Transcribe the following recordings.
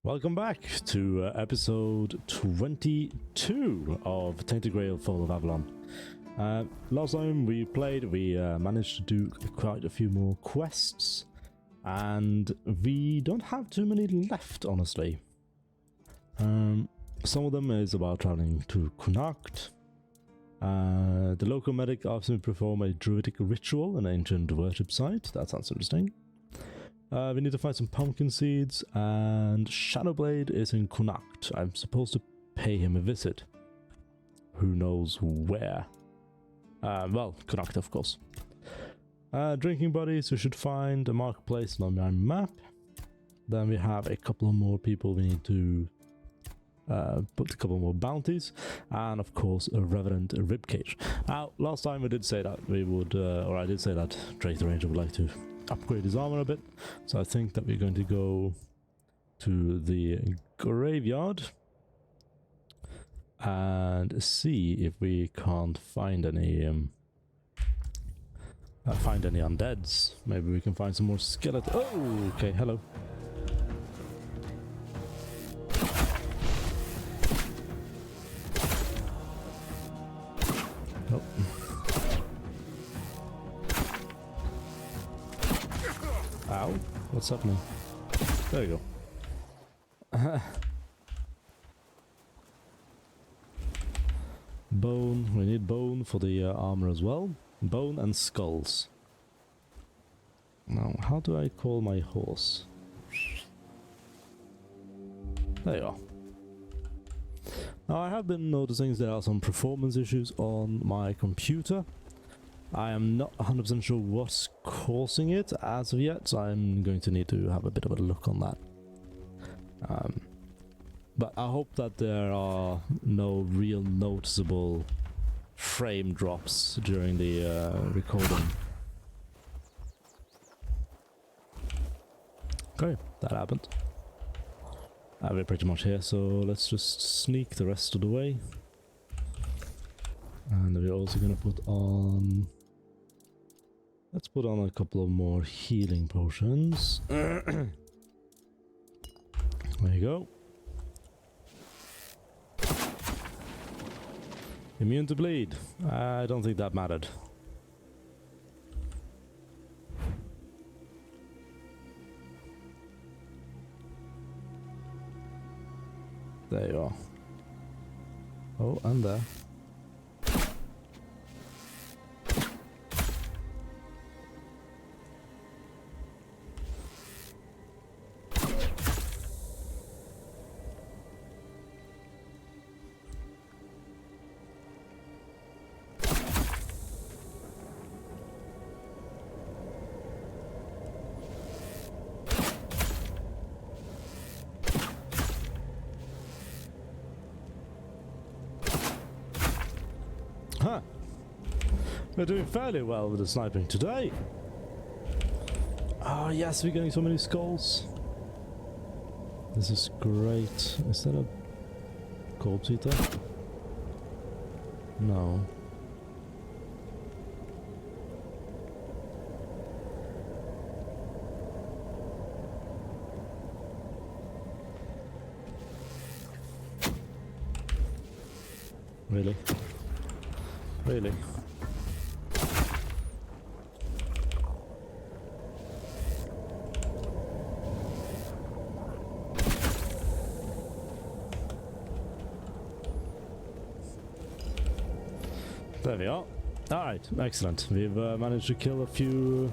Welcome back to episode 22 of Tainted Grail Fall of Avalon. Last time we played, we managed to do quite a few more quests, and we don't have too many left, honestly. Some of them is about traveling to Connacht. The local medic asked me to perform a druidic ritual, an ancient worship site. That sounds interesting. We need to find some pumpkin seeds, and Shadowblade is in Connacht. I'm supposed to pay him a visit. Who knows where? Well, Connacht, of course. Drinking buddies, we should find a marketplace on my map. Then we have a couple of more people we need to put a couple more bounties, and of course a revenant ribcage. Now, last time we did say that we would, or I did say that Drake the Ranger would like to upgrade his armor a bit, so I think that we're going to go to the graveyard and see if we can't find any undeads. Maybe we can find some more skeletons. Oh, okay, hello. Oh. Ow, what's happening? There you go. Bone, we need bone for the armor as well. Bone and skulls. Now, how do I call my horse? There you are. Now, I have been noticing there are some performance issues on my computer. I am not 100% sure what's causing it as of yet, so I'm going to need to have a bit of a look on that. But I hope that there are no real noticeable frame drops during the recording. Okay, that happened. We're pretty much here, so let's just sneak the rest of the way. And we're also gonna put on... Let's put on a couple of more healing potions. There you go. Immune to bleed. I don't think that mattered. There you are. Oh, and there. Huh. We're doing fairly well with the sniping today. Ah, yes, we're getting so many skulls. This is great. Is that a corpse eater? No. Really? Really? There we are. Alright, excellent. We've managed to kill a few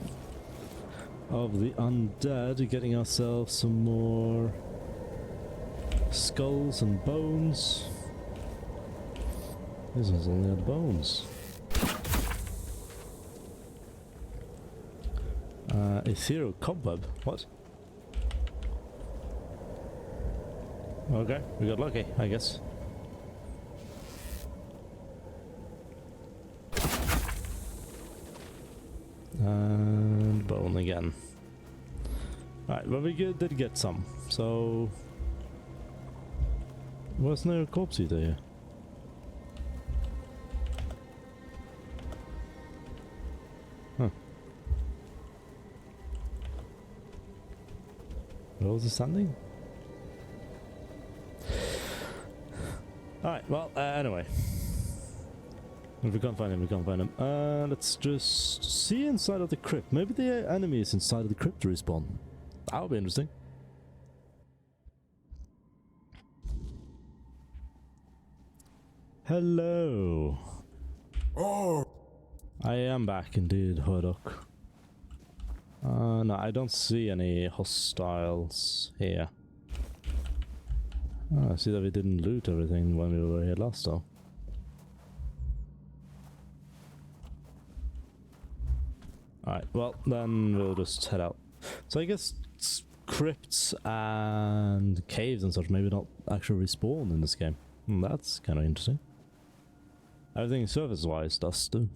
of the undead, getting ourselves some more skulls and bones. This one's only had bones. Ethereal cobweb. What? Okay, we got lucky, I guess. And bone again. Alright, well we did get some, so... Wasn't there a corpse eater here? Huh. Where was it standing? Alright, well, anyway. If we can't find him, we can't find him. Let's just see inside of the crypt. Maybe the enemy is inside of the crypt respawn. That would be interesting. Hello. Oh. I am back indeed, Hordok. No, I don't see any hostiles here. Oh, I see that we didn't loot everything when we were here last though. Alright, well then we'll just head out. So I guess crypts and caves and such maybe not actually respawn in this game. That's kind of interesting. Everything surface wise does do.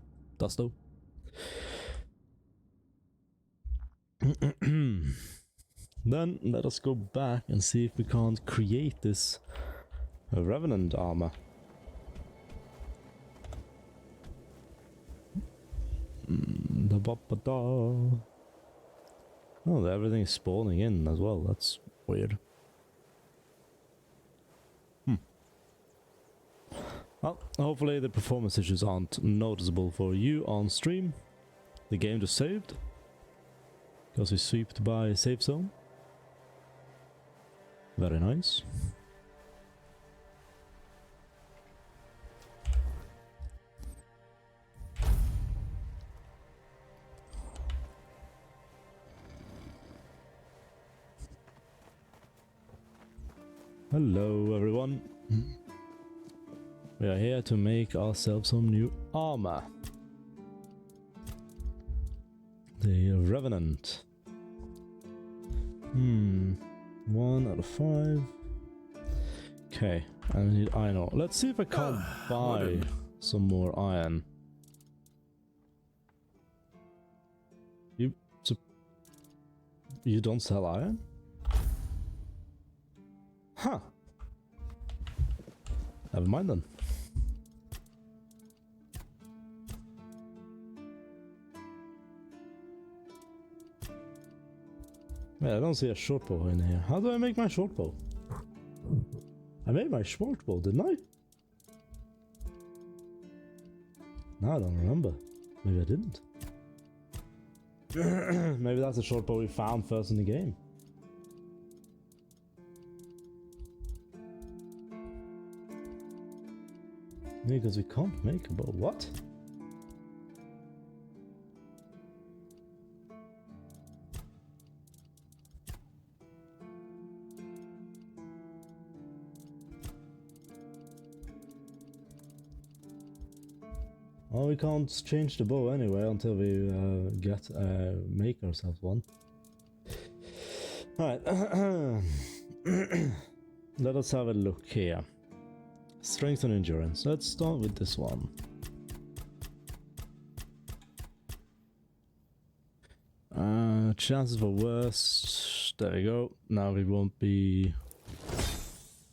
Then let us go back and see if we can't create this revenant armor. Oh, everything is spawning in as well. That's weird. Well, hopefully the performance issues aren't noticeable for you on stream. The game just saved. Because we swept by a safe zone. Very nice. Hello everyone. We are here to make ourselves some new armor. The revenant. 1 out of 5. Okay, I need iron ore. Let's see if I can't buy some more iron. You don't sell iron? Huh. Never mind then. Yeah, I don't see a short bow in here. How do I make my short bow? I made my short bow, didn't I? No, I don't remember. Maybe I didn't. Maybe that's the short bow we found first in the game. Because we can't make a bow. What? Well, we can't change the bow anyway until we make ourselves one. Alright. Let us have a look here. Strength and endurance. Let's start with this one. Chances for worst. There we go. Now we won't be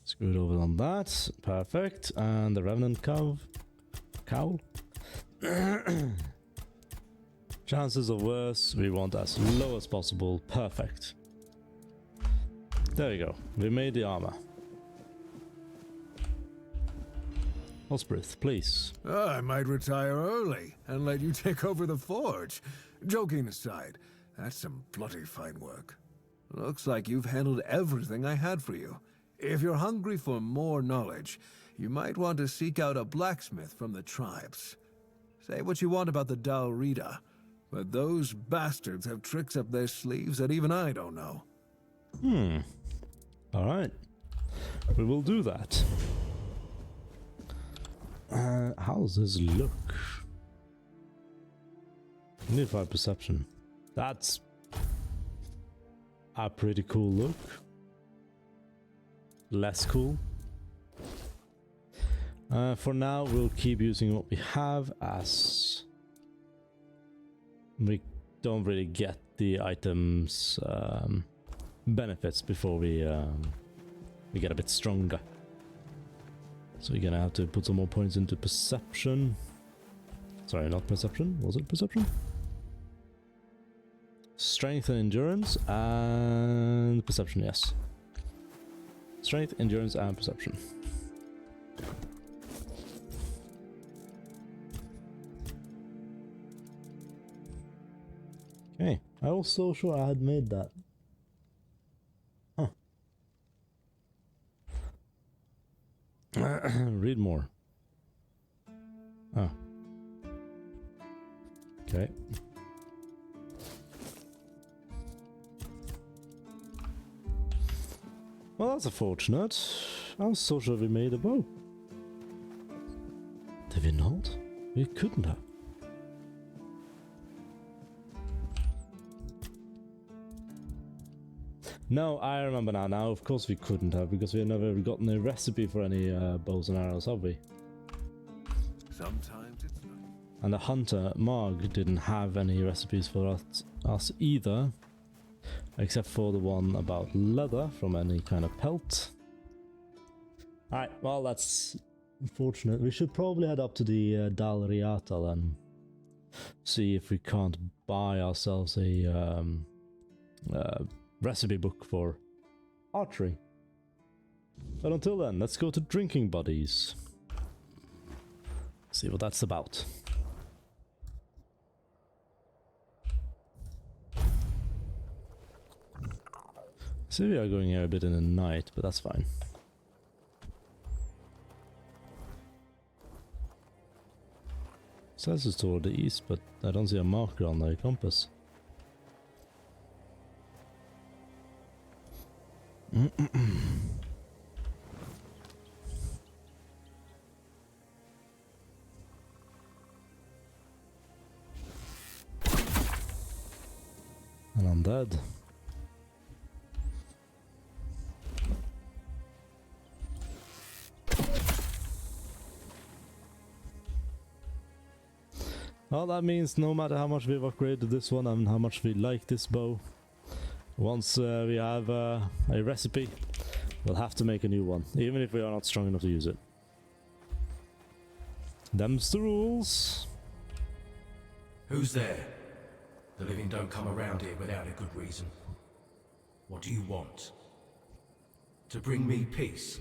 screwed over on that. Perfect. And the revenant cowl. Chances of worse, we want as low as possible. Perfect. There we go. We made the armor. Osbryht, please. I might retire early and let you take over the forge. Joking aside, that's some bloody fine work. Looks like you've handled everything I had for you. If you're hungry for more knowledge, you might want to seek out a blacksmith from the tribes. Say what you want about the Dal Riata, but those bastards have tricks up their sleeves that even I don't know. Alright. We will do that. How does this look? Need 5 perception. That's a pretty cool look. Less cool. For now, we'll keep using what we have, as we don't really get the items benefits before we get a bit stronger. So we're gonna have to put some more points into perception. Sorry, not perception. Was it perception? Strength and endurance and perception, yes. Strength, endurance, and perception. Okay, I was so sure I had made that. Huh. Read more. Ah. Okay. Well, that's unfortunate. I was so sure we made a bow. Did we not? We couldn't have. No, I remember now. Now, of course we couldn't have, because we have never gotten a recipe for any bows and arrows, have we? Sometimes it's not. And the hunter, Marg, didn't have any recipes for us either. Except for the one about leather from any kind of pelt. Alright, well that's unfortunate. We should probably head up to the Dal Riata then. See if we can't buy ourselves a recipe book for archery. But until then, let's go to Drinking Buddies. See what that's about. So we are going here a bit in the night, but that's fine. Says it's toward the east, but I don't see a marker on the compass. And I'm dead. Well, that means no matter how much we've upgraded this one and how much we like this bow, once we have a recipe, we'll have to make a new one, even if we are not strong enough to use it. Them's the rules. Who's there? The living don't come around here without a good reason. What do you want? To bring me peace?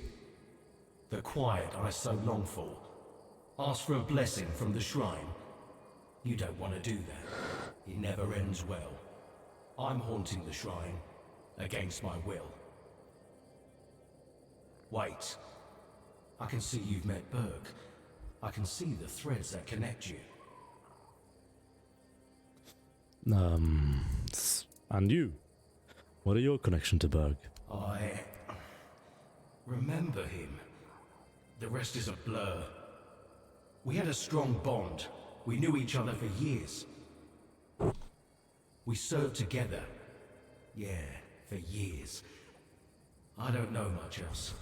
The quiet I so long for? Ask for a blessing from the shrine? You don't want to do that. It never ends well. I'm haunting the shrine, against my will. Wait. I can see you've met Berg. I can see the threads that connect you. And you? What are your connection to Berg? I remember him. The rest is a blur. We had a strong bond. We knew each other for years. We served together. Yeah, for years. I don't know much else.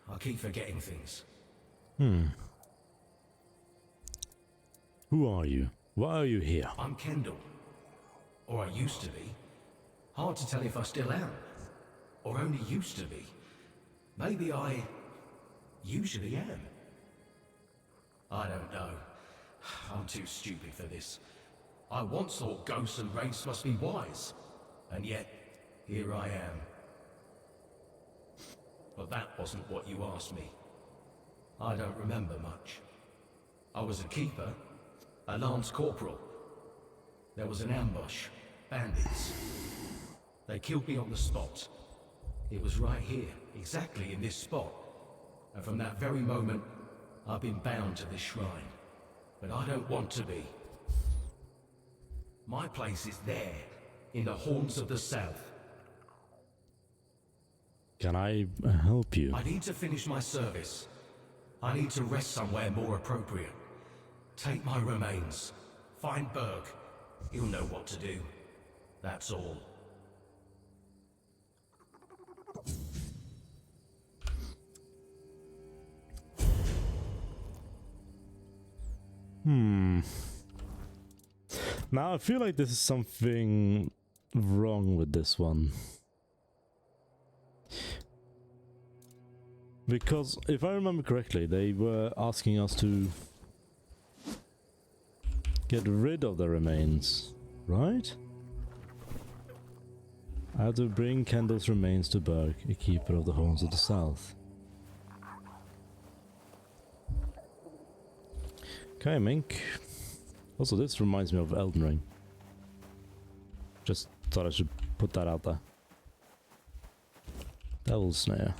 I keep forgetting things. Who are you? Why are you here? I'm Kendall. Or I used to be. Hard to tell if I still am. Or only used to be. Maybe I usually am. I don't know. I'm too stupid for this. I once thought ghosts and wraiths must be wise. And yet, here I am. But that wasn't what you asked me. I don't remember much. I was a keeper, a lance corporal. There was an ambush, bandits. They killed me on the spot. It was right here, exactly in this spot. And from that very moment, I've been bound to this shrine. But I don't want to be. My place is there, in the haunts of the south. Can I help you? I need to finish my service. I need to rest somewhere more appropriate. Take my remains. Find Berg. He'll know what to do. That's all. Now I feel like this is something wrong with this one. Because if I remember correctly, they were asking us to get rid of the remains, right? I have to bring Kendall's remains to Berg, a keeper of the Horns of the South. Okay, Mink. Also, this reminds me of Elden Ring. Just thought I should put that out there. Devil's Snare.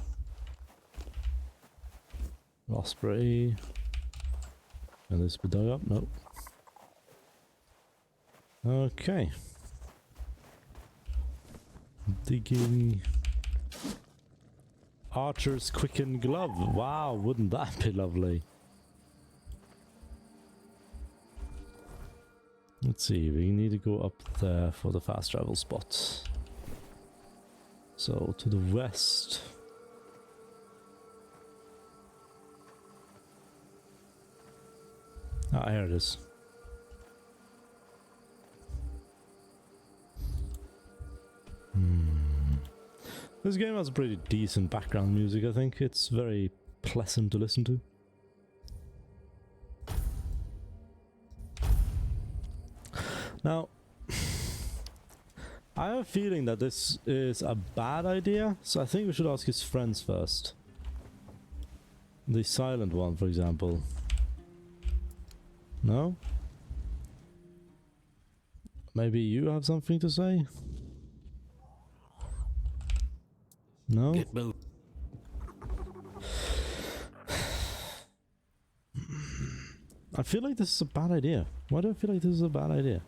Osbryht. Can this be dug up? Nope. Okay. Digging. Archer's Quicken Glove. Wow, wouldn't that be lovely? Let's see, we need to go up there for the fast travel spot. So, to the west. Ah, here it is. This game has pretty decent background music, I think. It's very pleasant to listen to. Now, I have a feeling that this is a bad idea, so I think we should ask his friends first. The silent one, for example. No? Maybe you have something to say? No? Get moved. I feel like this is a bad idea. Why do I feel like this is a bad idea?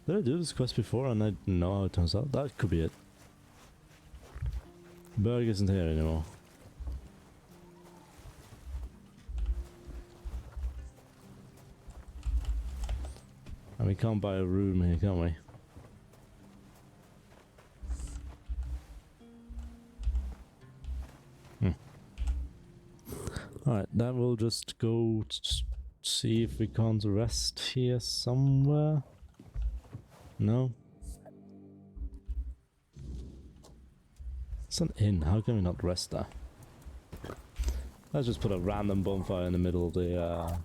Did I do this quest before and I didn't know how it turns out? That could be it. Berg isn't here anymore. And we can't buy a room here, can we? Alright, then we'll just go see if we can't rest here somewhere. No? It's an inn, how can we not rest there? Let's just put a random bonfire in the middle of the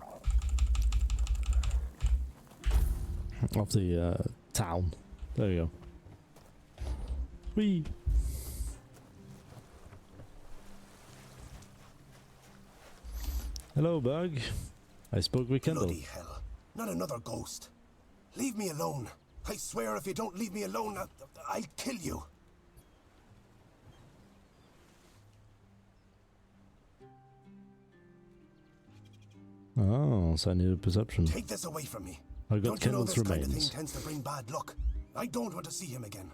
town. There we go. Whee! Hello, Berg. I spoke with Kendall. Bloody hell. Not another ghost. Leave me alone. I swear if you don't leave me alone, I'll kill you. Oh, so I need a perception. Take this away from me. I got Don't you know Kendall's this kind of remains. thing tends to bring bad luck? I don't want to see him again.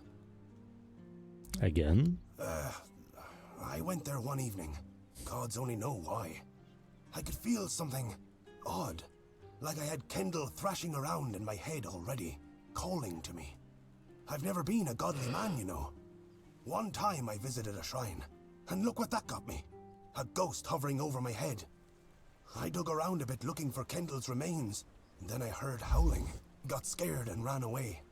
Again? I went there one evening. Gods only know why. I could feel something odd. Like I had Kendall thrashing around in my head already, calling to me. I've never been a godly man, you know. One time I visited a shrine, and look what that got me. A ghost hovering over my head. I dug around a bit looking for Kendall's remains, and then I heard howling, got scared and ran away.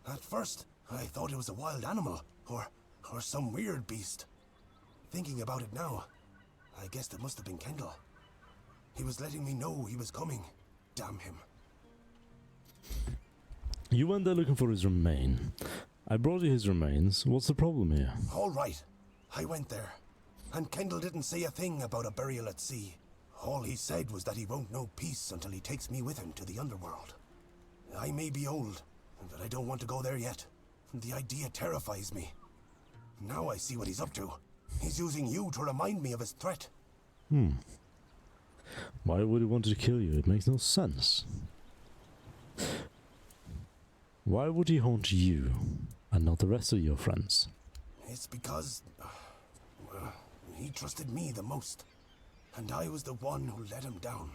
At first, I thought it was a wild animal, or some weird beast. Thinking about it now, I guessed it must have been Kendall. He was letting me know he was coming. Damn him. You went there looking for his remain. I brought you his remains. What's the problem here? All right. I went there. And Kendall didn't say a thing about a burial at sea. All he said was that he won't know peace until he takes me with him to the underworld. I may be old, but I don't want to go there yet. The idea terrifies me. Now I see what he's up to. He's using you to remind me of his threat. Why would he want to kill you? It makes no sense. Why would he haunt you and not the rest of your friends? It's because he trusted me the most, and I was the one who let him down.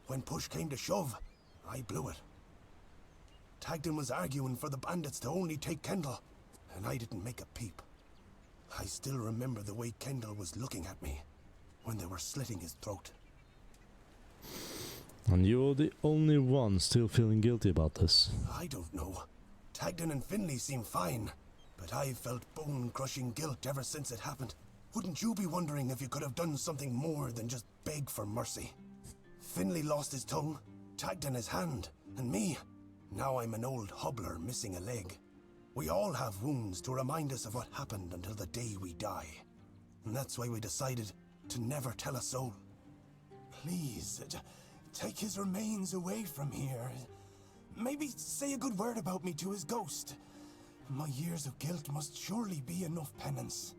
When push came to shove, I blew it. Tagden was arguing for the bandits to only take Kendall, and I didn't make a peep. I still remember the way Kendall was looking at me when they were slitting his throat. And you're the only one still feeling guilty about this. I don't know. Tagden and Finley seem fine, but I've felt bone-crushing guilt ever since it happened. Wouldn't you be wondering if you could have done something more than just beg for mercy? Finley lost his tongue, Tagden his hand, and me. Now I'm an old hobbler missing a leg. We all have wounds to remind us of what happened until the day we die. And that's why we decided to never tell a soul. Please, take his remains away from here. Maybe say a good word about me to his ghost. My years of guilt must surely be enough penance.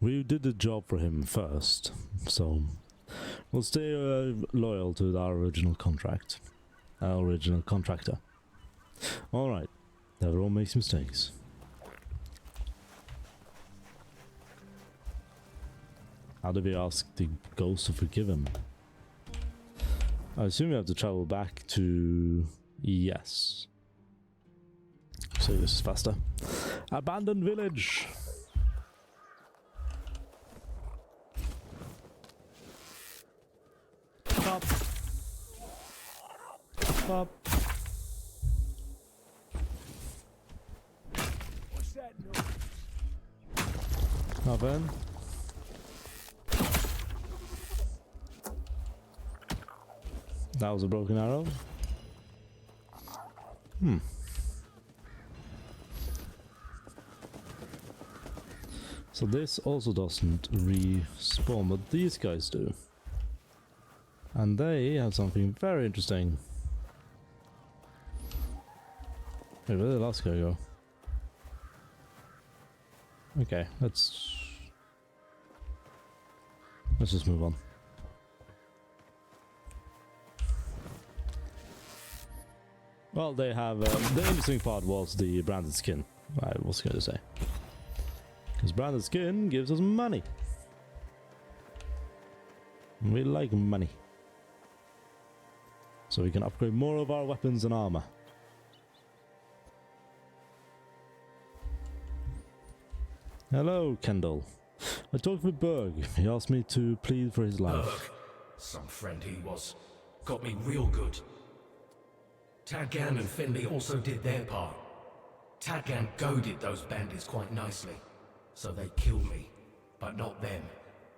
We did the job for him first, so we'll stay loyal to our original contract. Our original contractor. Alright, everyone makes mistakes. How do we ask the ghost to forgive him? I assume we have to travel back to... Yes. So this is faster. Abandoned village! Stop! Stop! What's that noise? Nothing. That was a broken arrow. So this also doesn't respawn, but these guys do. And they have something very interesting. Wait, where did the last guy go? Okay, let's just move on. Well, they have the interesting part was the branded skin. I was going to say, because branded skin gives us money. We like money, so we can upgrade more of our weapons and armor. Hello, Kendall. I talked with Berg. He asked me to plead for his life. Berg, some friend he was, got me real good. Tadgan and Finley also did their part. Tadgan goaded those bandits quite nicely, so they killed me, but not them.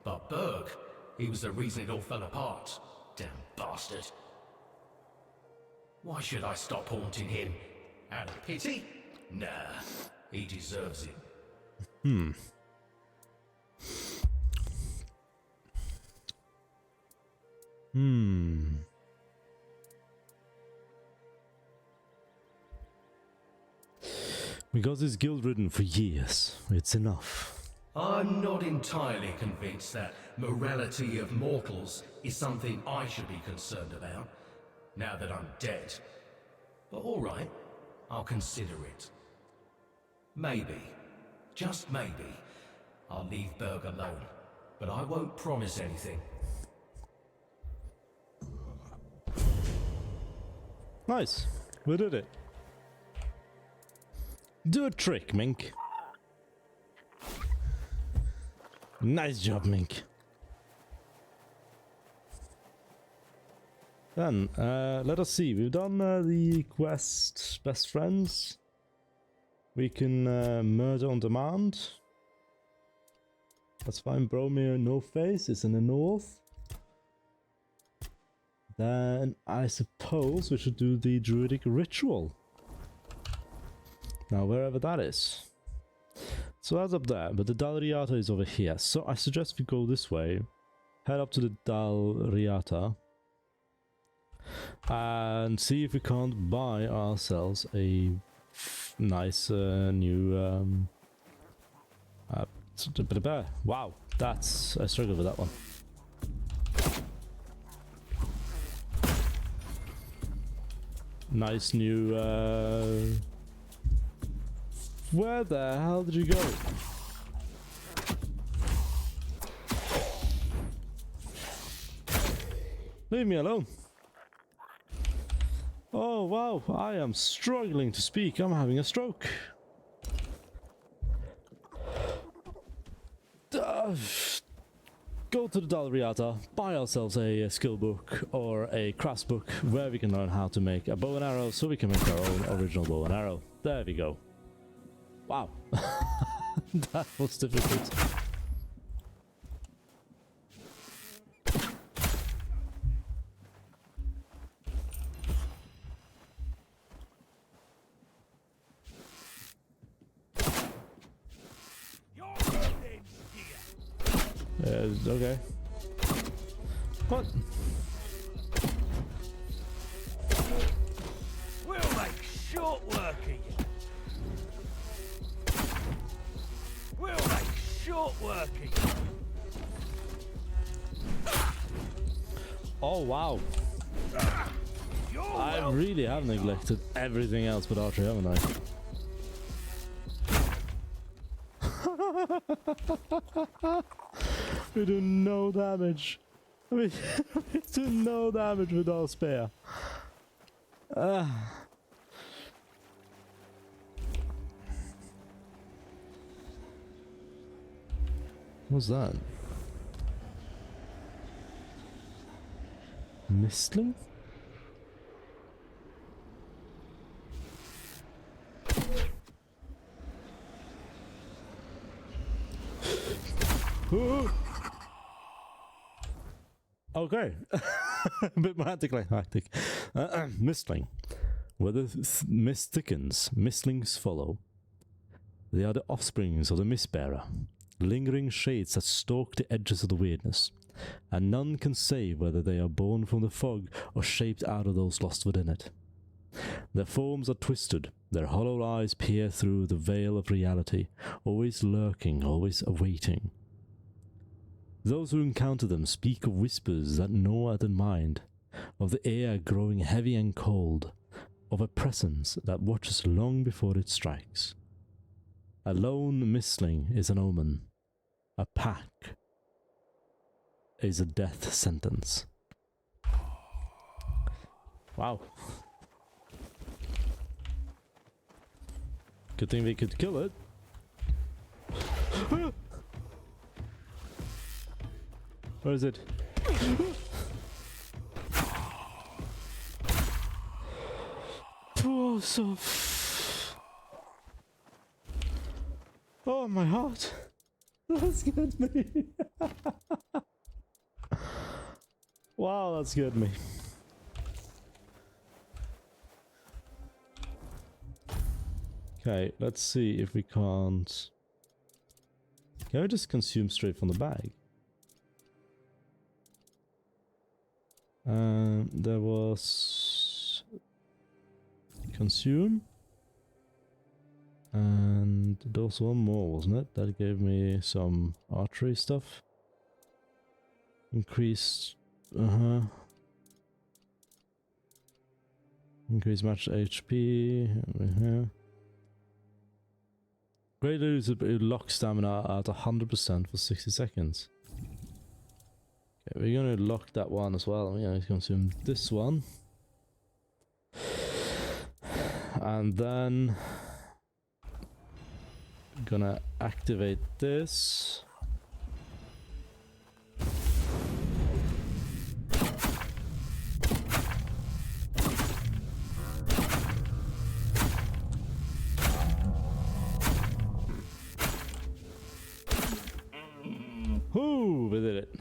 But Berg, he was the reason it all fell apart. Damn bastard. Why should I stop haunting him? Out of pity? Nah, he deserves it. Because he's guilt-ridden for years, it's enough. I'm not entirely convinced that morality of mortals is something I should be concerned about, now that I'm dead. But alright, I'll consider it. Maybe, just maybe, I'll leave Berg alone, but I won't promise anything. Nice, we did it. Do a trick, Mink. Nice job, Mink. Then, let us see. We've done the quest Best Friends. We can murder on demand. Let's find Bromir No Face. It's in the north. Then I suppose we should do the druidic ritual. Now, wherever that is. So that's up there, but the Dal Riata is over here. So I suggest we go this way, head up to the Dal Riata, and see if we can't buy ourselves a nice new... wow, that's... I struggled with that one. Nice new... Where the hell did you go? Leave me alone. Oh wow, I am struggling to speak. I'm having a stroke. Go to the Dal Riata, buy ourselves a skill book or a crafts book where we can learn how to make a bow and arrow so we can make our own original bow and arrow. There we go. Wow, that was difficult. Okay. What? We'll make short work of you. We'll make short work of you. Oh wow. I really have neglected everything else but archery, haven't I? We do no damage. We do no damage with our spear. What's that? Mistling? Okay. A bit more anticlimactic. Mistling. Where the mist thickens, mistlings follow. They are the offsprings of the mistbearer, lingering shades that stalk the edges of the weirdness, and none can say whether they are born from the fog or shaped out of those lost within it. Their forms are twisted, their hollow eyes peer through the veil of reality, always lurking, always awaiting. Those who encounter them speak of whispers that gnaw at the mind, of the air growing heavy and cold, of a presence that watches long before it strikes. A lone mistling is an omen. A pack is a death sentence. Wow. Good thing we could kill it. Where is it? Oh, my heart. That scared me. Wow, that scared me. Okay, let's see if we can't... Can I just consume straight from the bag? There was... Consume. And there was one more, wasn't it? That gave me some archery stuff. Increased... Increase match HP. Great news, it locks stamina at 100% for 60 seconds. Okay, we're gonna lock that one as well. We're gonna consume this one. And then... gonna activate this. Whoo, we did it.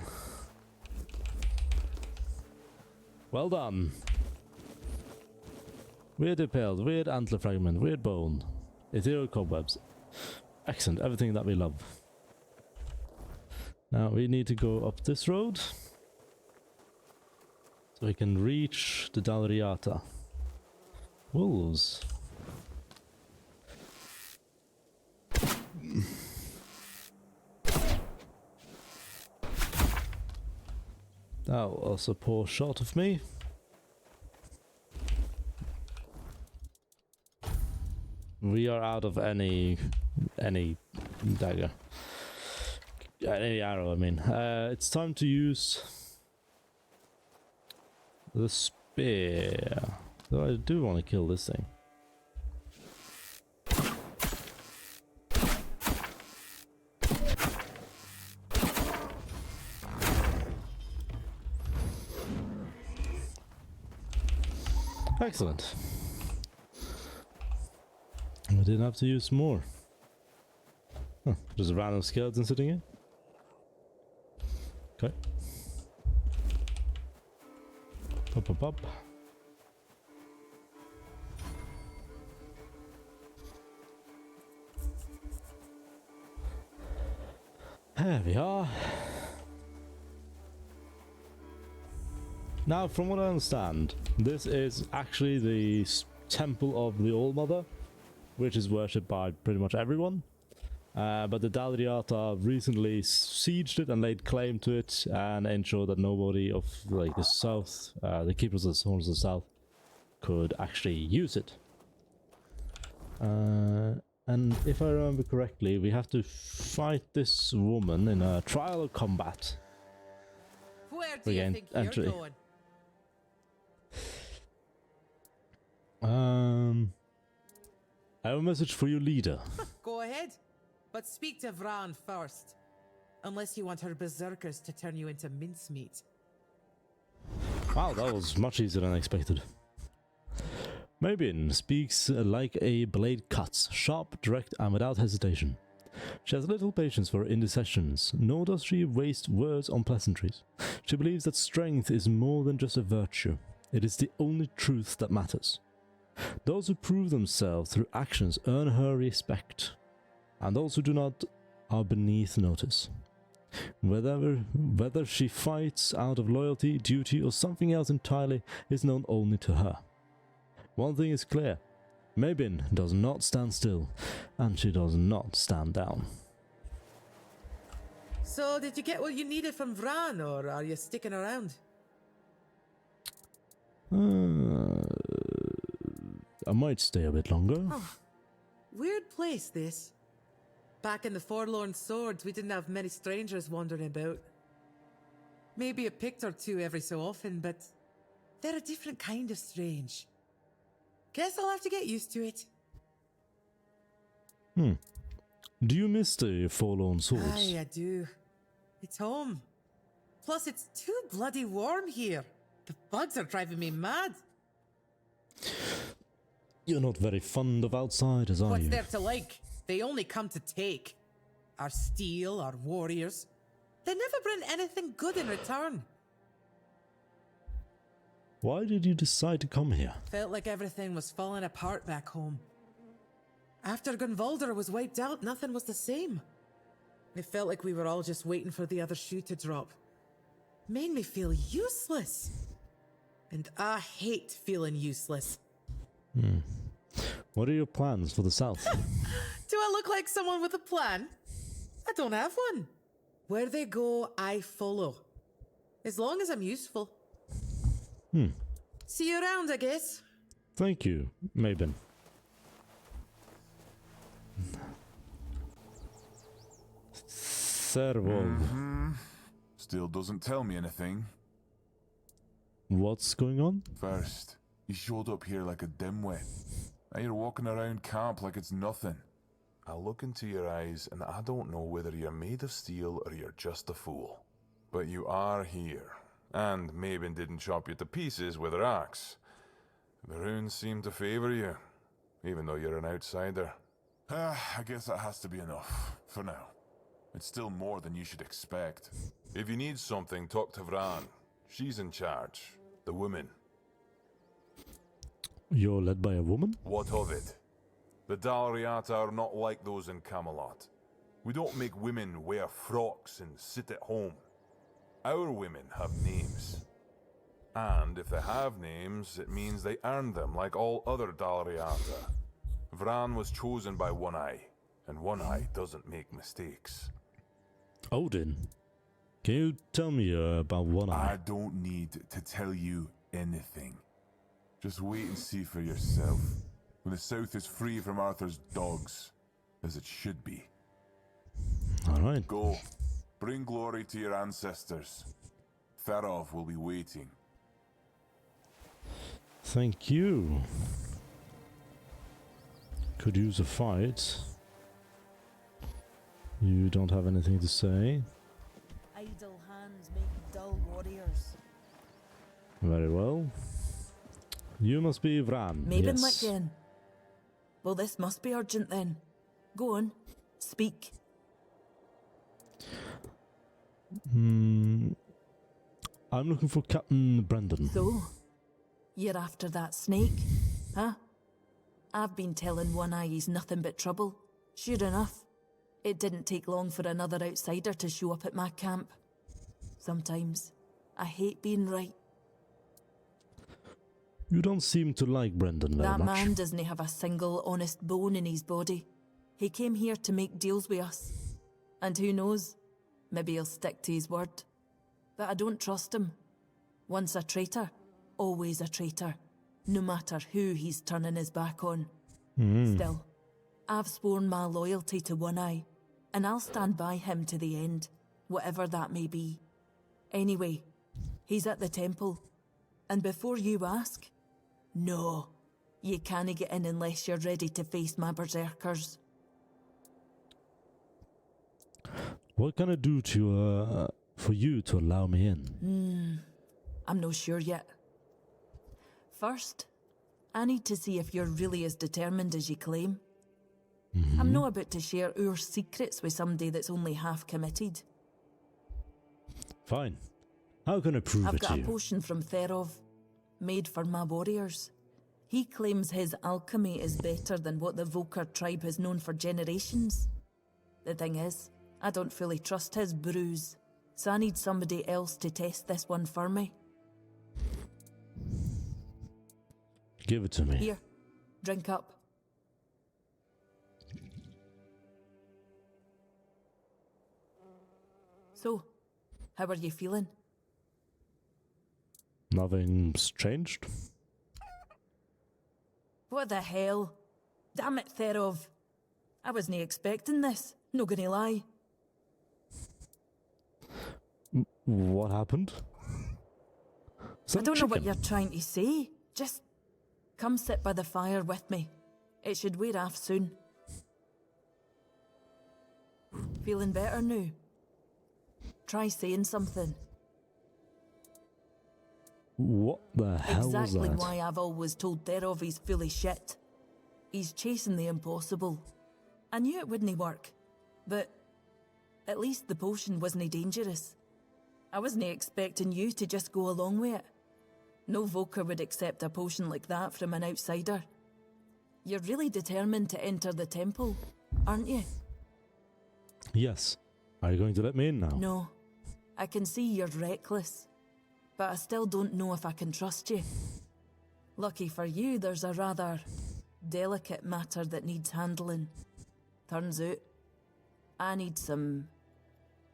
Well done. Weird impaled, weird antler fragment, weird bone, ethereal cobwebs. Excellent, everything that we love. Now we need to go up this road so we can reach the Dal Riata. Wolves. That was a poor shot of me. We are out of any dagger. Any arrow, I mean. It's time to use the spear. So I do want to kill this thing. Excellent. I didn't have to use more. Huh, there's a random skeleton sitting here. Okay. Pop, pop, pop. There we are. Now, from what I understand, this is actually the temple of the All-Mother, which is worshipped by pretty much everyone. But the Dal Riata recently sieged it and laid claim to it and ensured that nobody of like the south, the keepers of the Swords of the South, could actually use it. And if I remember correctly, we have to fight this woman in a trial of combat. Where do you think entry. you're going? I have a message for your leader. Go ahead, but speak to Vran first. Unless you want her berserkers to turn you into mincemeat. Wow, that was much easier than I expected. Mabin speaks like a blade cuts, sharp, direct, and without hesitation. She has little patience for indecisiveness, nor does she waste words on pleasantries. She believes that strength is more than just a virtue. It is the only truth that matters. Those who prove themselves through actions earn her respect, and those who do not are beneath notice. Whether she fights out of loyalty, duty, or something else entirely is known only to her. One thing is clear, Mabin does not stand still, and she does not stand down. So, did you get what you needed from Vran, or are you sticking around? I might stay a bit longer. Oh, weird place, this. Back in the Forlorn Swords, we didn't have many strangers wandering about. Maybe a picked or two every so often, but they're a different kind of strange. Guess I'll have to get used to it. Do you miss the Forlorn Swords? Aye, I do. It's home. Plus, it's too bloody warm here. The bugs are driving me mad. You're not very fond of outsiders, are What's you? there to like? They only come to take. Our steel, our warriors. They never bring anything good in return. Why did you decide to come here? Felt like everything was falling apart back home. After Gunvalder was wiped out, nothing was the same. It felt like we were all just waiting for the other shoe to drop. Made me feel useless. And I hate feeling useless. What are your plans for the south? Do I look like someone with a plan? I don't have one. Where they go, I follow. As long as I'm useful. See you around, I guess. Thank you, Mabin. Servol. Still doesn't tell me anything. What's going on? First, you showed up here like a dimwit. Now you're walking around camp like it's nothing. I look into your eyes and I don't know whether you're made of steel or you're just a fool. But you are here. And Mabin didn't chop you to pieces with her axe. The runes seem to favor you, even though you're an outsider. I guess that has to be enough, for now. It's still more than you should expect. If you need something, talk to Vran. She's in charge. The woman. You're led by a woman? What of it? The Dal Riata are not like those in Camelot. We don't make women wear frocks and sit at home. Our women have names. And if they have names, it means they earned them like all other Dal Riata. Vran was chosen by One Eye, and One Eye doesn't make mistakes. Odin. Can you tell me about One Eye? I don't need to tell you anything. Just wait and see for yourself. When the South is free from Arthur's dogs, as it should be. Alright. Go. Bring glory to your ancestors. Tharov will be waiting. Thank you. Could use a fight. You don't have anything to say? Idle hands make dull warriors. Very well. You must be Vran. Mabin Yes. again. Well, this must be urgent then. Go on, speak. I'm looking for Captain Brendan. So, you're after that snake, huh? I've been telling One Eye he's nothing but trouble. Sure enough, it didn't take long for another outsider to show up at my camp. Sometimes, I hate being right. You don't seem to like Brendan very That much. man doesn't have a single honest bone in his body. He came here to make deals with us. And who knows, maybe he'll stick to his word. But I don't trust him. Once a traitor, always a traitor, no matter who he's turning his back on. Still, I've sworn my loyalty to One Eye, and I'll stand by him to the end, whatever that may be. Anyway, he's at the temple. And before you ask, no, you can't get in unless you're ready to face my berserkers. What can I do to for you to allow me in? I'm not sure yet. First, I need to see if you're really as determined as you claim. I'm not about to share our secrets with somebody that's only half committed. Fine. How can I prove I've it to got a you? potion from Therov, made for my warriors. He claims his alchemy is better than what the Volker tribe has known for generations. The thing is, I don't fully trust his brews, so I need somebody else to test this one for me. Give it to me. Here, drink up. So, how are you feeling? Nothing's changed. What the hell? Damn it, Therov. I wasn't expecting this, no gonna lie. What happened? I don't know what you're trying to say. Just come sit by the fire with me. It should wear off soon. Feeling better now? Try saying something. What the hell Exactly was that? why I've always told Therov he's full of shit. He's chasing the impossible. I knew it wouldn't work, but at least the potion wasn't dangerous. I wasn't expecting you to just go along with it. No Volker would accept a potion like that from an outsider. You're really determined to enter the temple, aren't you? Yes. Are you going to let me in now? No. I can see you're reckless, but I still don't know if I can trust you. Lucky for you, there's a rather delicate matter that needs handling. Turns out, I need some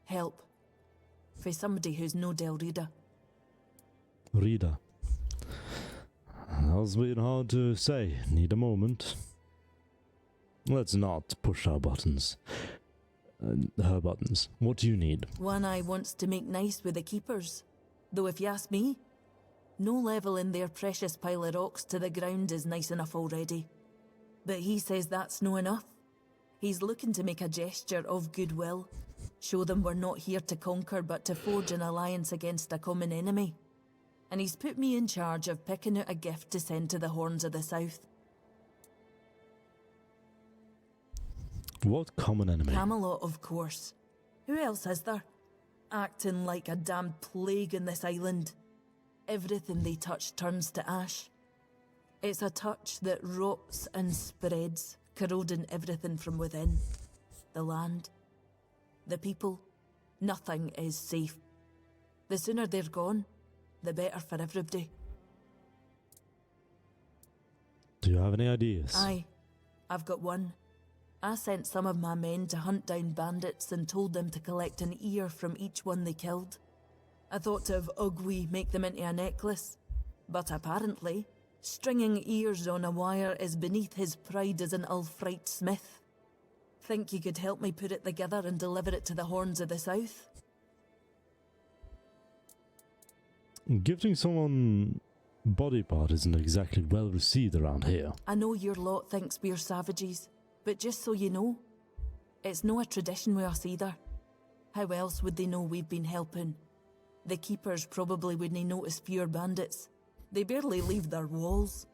help for somebody who's no Dal Riata. Rita. That was being hard to say. Need a moment. Let's not push our buttons. Her buttons. What do you need? One Eye wants to make nice with the keepers. Though if you ask me, no level in their precious pile of rocks to the ground is nice enough already. But he says that's no enough. He's looking to make a gesture of goodwill. Show them we're not here to conquer but to forge an alliance against a common enemy. And he's put me in charge of picking out a gift to send to the Horns of the South. What common enemy? Camelot, of course. Who else is there? Acting like a damn plague in this island. Everything they touch turns to ash. It's a touch that rots and spreads, corroding everything from within. The land, the people, nothing is safe. The sooner they're gone, the better for everybody. Do you have any ideas? Aye, I've got one. I sent some of my men to hunt down bandits and told them to collect an ear from each one they killed. I thought of Osbryht make them into a necklace, but apparently, stringing ears on a wire is beneath his pride as an Osbryht smith. Think you could help me put it together and deliver it to the Horns of the South? Gifting someone body part isn't exactly well received around here. I know your lot thinks we're savages, but just so you know, it's no a tradition with us either. How else would they know we've been helping? The keepers probably wouldn't notice fewer bandits. They barely leave their walls.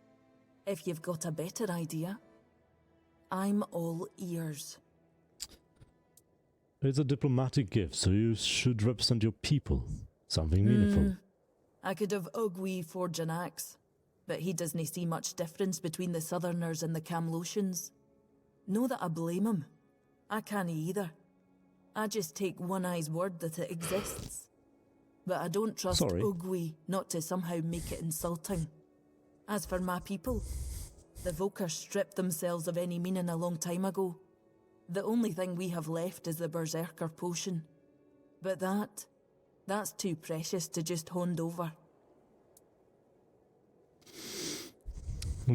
If you've got a better idea, I'm all ears. It's a diplomatic gift, so you should represent your people. Something meaningful. I could have Osbryht forge an axe, but he doesn't see much difference between the Southerners and the Camlosians. No that I blame him. I can't either. I just take One Eye's word that it exists. But I don't trust Sorry. Osbryht not to somehow make it insulting. As for my people, the Volker stripped themselves of any meaning a long time ago. The only thing we have left is the Berserker potion. But that's too precious to just hand over.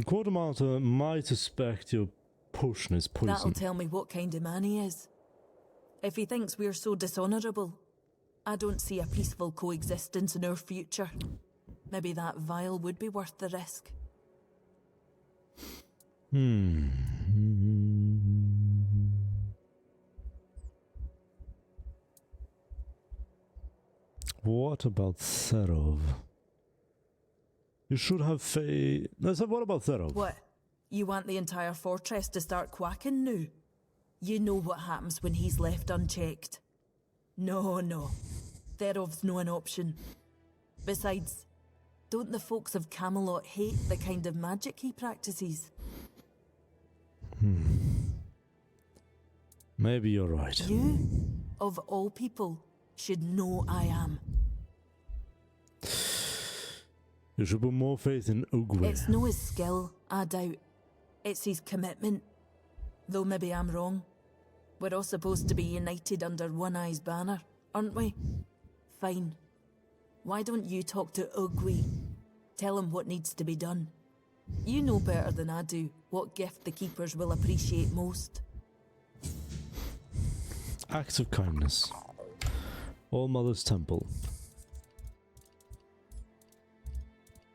Quartermaster might suspect your potion is poison. That'll tell me what kind of man he is. If he thinks we're so dishonourable, I don't see a peaceful coexistence in our future. Maybe that vial would be worth the risk. What about Therov? You should have faith. No, so what about Therov? What? You want the entire fortress to start quacking now? You know what happens when he's left unchecked. No. Therov's no an option. Besides, don't the folks of Camelot hate the kind of magic he practices? Maybe you're right. You, of all people, should know I am. You should put more faith in Ugwe. It's no his skill, I doubt. It's his commitment. Though maybe I'm wrong. We're all supposed to be united under One Eye's banner, aren't we? Fine. Why don't you talk to Ugwe? Tell him what needs to be done. You know better than I do what gift the Keepers will appreciate most. Acts of kindness. All Mother's Temple.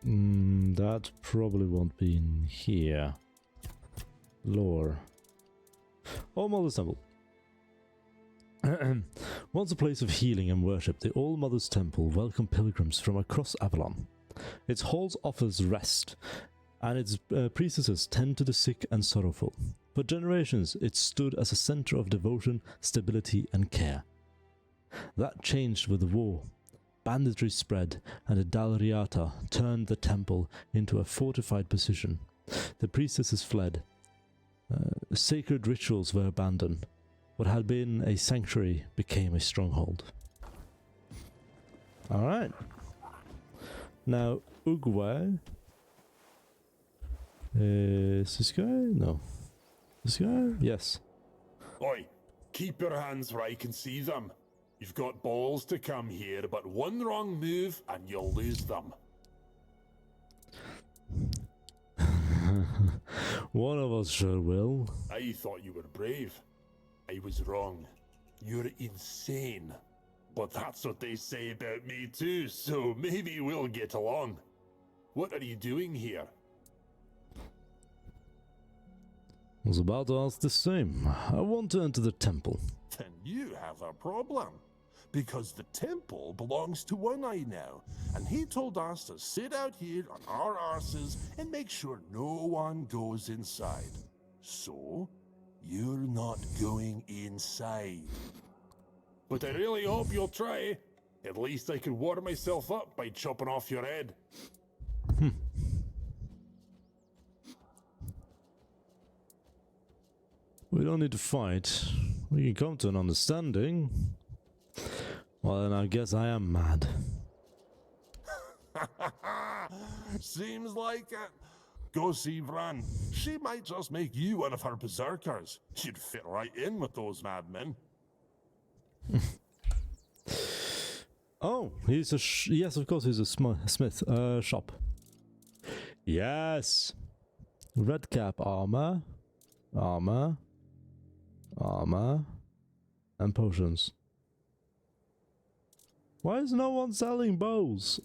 That probably won't be in here. Lore. All Mother's Temple. Once a place of healing and worship, the All Mother's Temple welcomed pilgrims from across Avalon. Its halls offers rest, and its priestesses tend to the sick and sorrowful. For generations, it stood as a center of devotion, stability, and care. That changed with the war. Banditry spread, and the Dal Riata turned the temple into a fortified position. The priestesses fled. Sacred rituals were abandoned. What had been a sanctuary became a stronghold. Alright. Now, Ugwe. Is this guy? No. This guy? Yes. Oi, keep your hands where I can see them. You've got balls to come here, but one wrong move and you'll lose them. One of us sure will. I thought you were brave. I was wrong. You're insane. But that's what they say about me too, so maybe we'll get along. What are you doing here? I was about to ask the same. I want to enter the temple. Then you have a problem. Because the temple belongs to One Eye now, and he told us to sit out here on our arses and make sure no one goes inside. So, you're not going inside. But I really hope you'll try. At least I could warm myself up by chopping off your head. We don't need to fight. We can come to an understanding. Well, then I guess I am mad. Seems like it. Go see Vran. She might just make you one of her berserkers. You'd fit right in with those madmen. Oh, he's a yes, of course he's a smith. Shop. Yes. Red cap armor, and potions. Why is no one selling bows?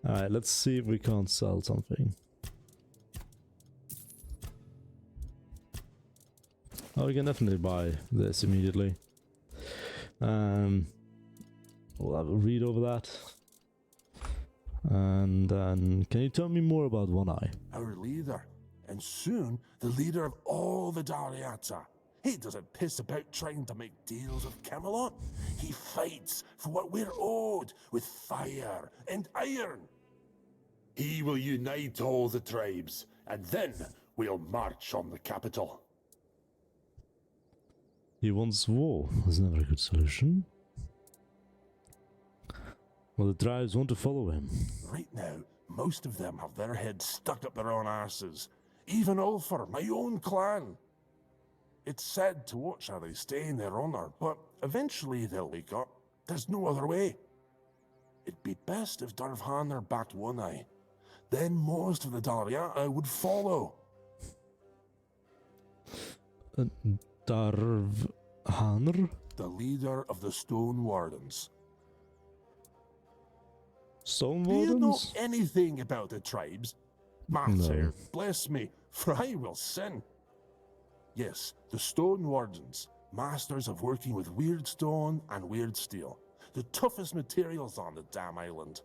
Alright, let's see if we can't sell something. Oh, we can definitely buy this immediately. We'll have a read over that. And then, can you tell me more about One Eye? Our leader. And soon, the leader of all the Dal Riata. He doesn't piss about trying to make deals with Camelot. He fights for what we're owed with fire and iron. He will unite all the tribes, and then we'll march on the capital. He wants war. That's never a good solution. Well, the tribes want to follow him. Right now, most of them have their heads stuck up their own arses. Even Ulfr, my own clan. It's sad to watch how they stay in their honor, but eventually they'll wake up. There's no other way. It'd be best if Darvhanr backed One Eye. Then most of the Dal Riata would follow. Darvhanr? The leader of the Stone Wardens. Stone Do you know Wardens? anything about the tribes? Matter, bless me, for I will sin. Yes, the Stone Wardens, masters of working with weird stone and weird steel, the toughest materials on the damn island.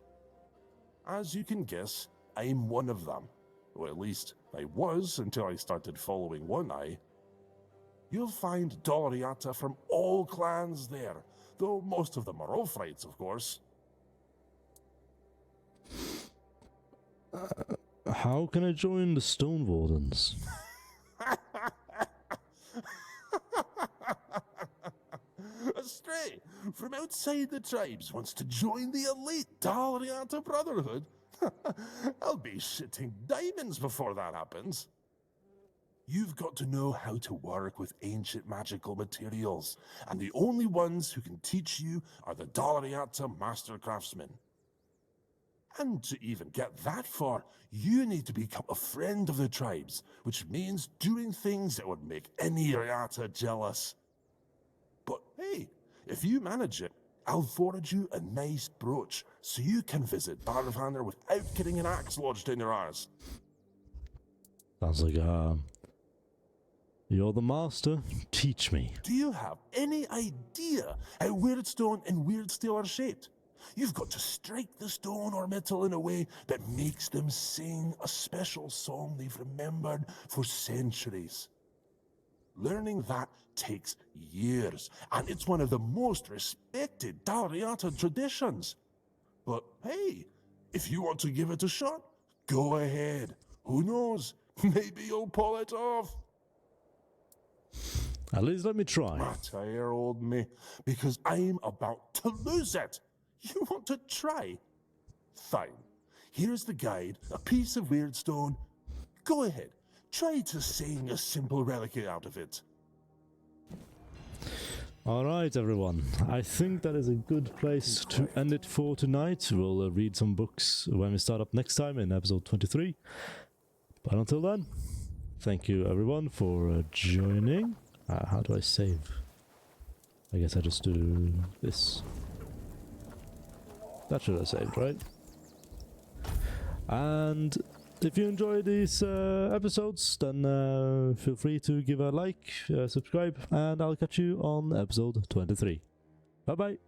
As you can guess, I'm one of them. Or at least, I was until I started following One Eye. You'll find Dal Riata from all clans there, though most of them are Osbryts, of course. How can I join the Stone Wardens? A stray from outside the tribes wants to join the elite Dal Riata Brotherhood. I'll be shitting diamonds before that happens. You've got to know how to work with ancient magical materials, and the only ones who can teach you are the Dal Riata Master Craftsmen. And to even get that far, you need to become a friend of the tribes, which means doing things that would make any Riata jealous. But hey, if you manage it, I'll forge you a nice brooch so you can visit Darvhanr without getting an axe lodged in your arse. Sounds like, you're the master. Teach me. Do you have any idea how weird stone and weird steel are shaped? You've got to strike the stone or metal in a way that makes them sing a special song they've remembered for centuries. Learning that takes years, and it's one of the most respected Dal Riata traditions. But hey, if you want to give it a shot, go ahead. Who knows? Maybe you'll pull it off. At least let me try. Matter, old me, because I'm about to lose it. You want to try? Fine. Here's the guide, a piece of weird stone. Go ahead. Try to sing a simple relic out of it. Alright, everyone. I think that is a good place to end it for tonight. We'll read some books when we start up next time in episode 23. But until then, thank you everyone for joining. How do I save? I guess I just do this. That should have saved, right? And if you enjoy these episodes, then feel free to give a like, subscribe, and I'll catch you on episode 23. Bye bye!